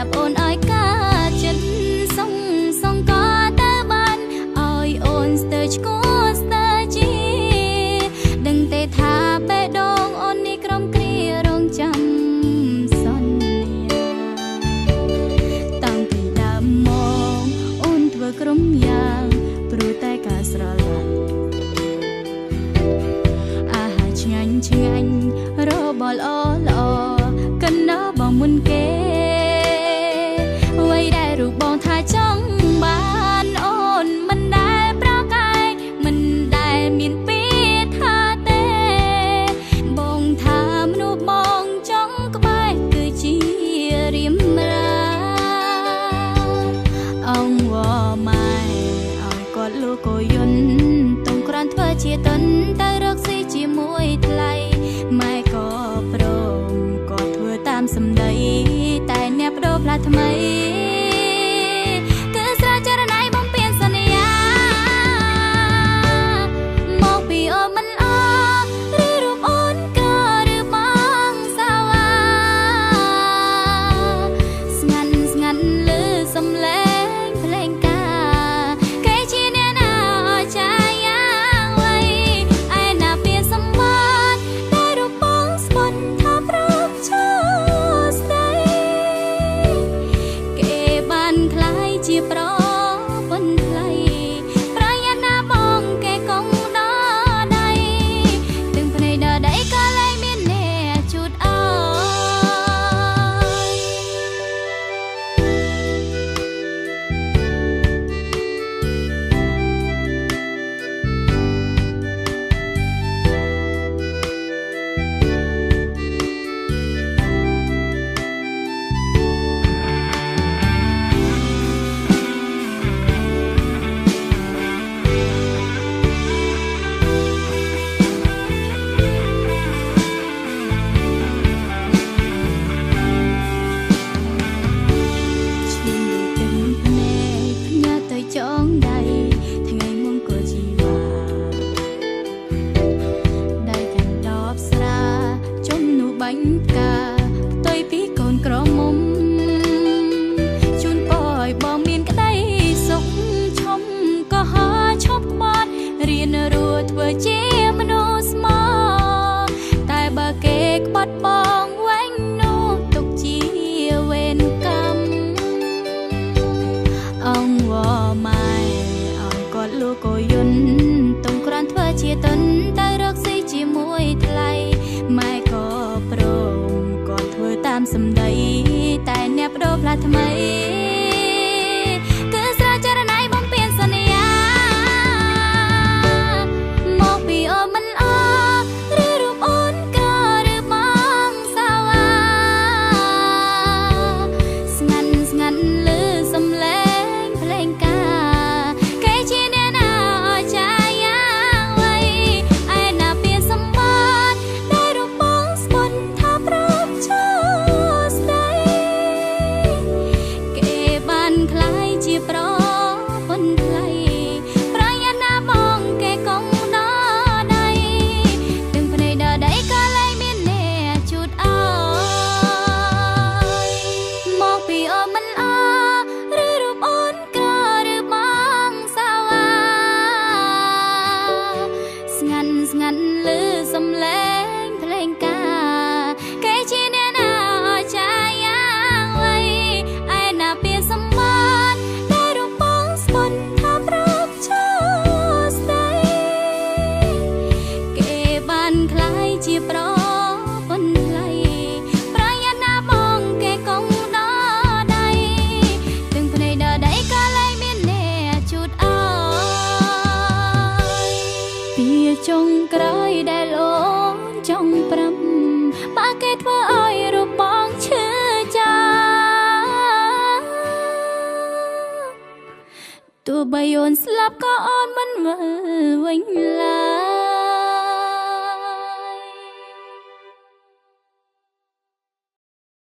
ប្រាប់អូនឲ្យការចិត្តសងក៏តើបានឲ្យអូនស្ទើរឈ្គួស្ទើរជាដឹងទេថាបេះដូងអូននេះក្រុមគ្រារងចាំសន្យាតាំងពីដើមមកអូនធ្វើក្រុមយ៉ាងព្រោះតែការស្រឡាញ់អាហារឆ្ងាញ់របបល្អកណ្ដោបងមុនគេអ្វីដែលរូបបងថាចង់បានអូនមិនដែលប្រកែកមិនដែលមានពីថាទេបងថាមនុស្សបងចង់ក្បែរគឺជារៀមរាអងវម៉ែឲ្យគាត់លោកក៏យន់តុងក្រានធ្វើជាតន់ទៅរកស៊ីជាមួយថ្លៃម៉ែក៏ព្រមក៏ធ្វើតាមសម្ដីតែអ្នកបដូរផ្លាស់ថ្មីគឺស្រចរណៃបំពេញសន្យាមកពីអូនមិនអឬរូបអូនក៏ឬបងសាវ៉ាស្ងាត់លឺសំឡេងភ្លេងការគេជាអ្នកណាអស្ចារ្យយ៉ាងវៃឯណាពីសម្បត្តិតែរូបបងស្ពន់ថាព្រមចូលស្ដីគេបានคล้ายជាប្រពន្ធថ្លៃប្រយ័ត្នណាបងគេកងដល់ដៃទាំងភ្នែកដល់ដៃក៏លែងមានអ្នកជូតអើចងដៃថ្ងៃមុនក៏ជីវ៉ាដៃកាន់ដបស្រាចំនោះបាញ់ផ្កាផ្ទុយពីកូនក្រមុំជូនពរឲ្យបងមានក្តីសុខឈុំក៏ហោឈប់ក្បត់រៀនរស់ធ្វើជាមនុស្សស្មោះតែបើគេក្បត់បងវិញនោះទុកជាវេនកម្មអងវម៉ែឲ្យគាត់លោកក៏យន់តុងក្រានធ្វើជាតន់ទៅរកស៊ីជាមួយថ្លៃម៉ែក៏ព្រមគាត់ធ្វើតាមសម្ដីតែអ្នកបដូរផ្លាស់ថ្មីគឺស្រចរណៃបំពេញសន្យាមកពីអូនមិនអឬរូបអូនក៏ឬបងសាវ៉ាស្ងាត់លឺសំឡេងភ្លេងការគេជាអ្នកណាអស្ចារ្យយ៉ាងវៃឯណាពីសម្បត្តិតែរូបបងស្ពន់ថាព្រមចូលស្ដីគេបានคล้ายជាប្រពន្ធថ្លៃប្រយ័ត្នណាបងគេកងដល់ដៃទាំងភ្នែកដល់ដៃក៏លែងមានអ្នកជូតអើយមកពីអូនមិនអឬរូបអូនក៏ឬបងសាវ៉ាស្ងាត់លឺសំឡេងភ្លេងការគេជាអ្នកណាអស្ចារ្យយ៉ាងវៃឯណាពីសម្បត្តិតែរូបបងស្ពន់ថាព្រមចូលស្ដីគេបានคล้ายជាប្រពន្ធថ្លៃប្រយ័ត្នណាបងគេកងដល់ដៃទាំងភ្នែកដល់ដៃក៏លែងមានអ្នកជូតអើយពីចុងក្រោយដែលអូនចង់ប្រាំបើគេធ្វើឲ្យរូបបងឈឺចាំទោះបីអូនស្លាប់ក៏អូនមិនវិ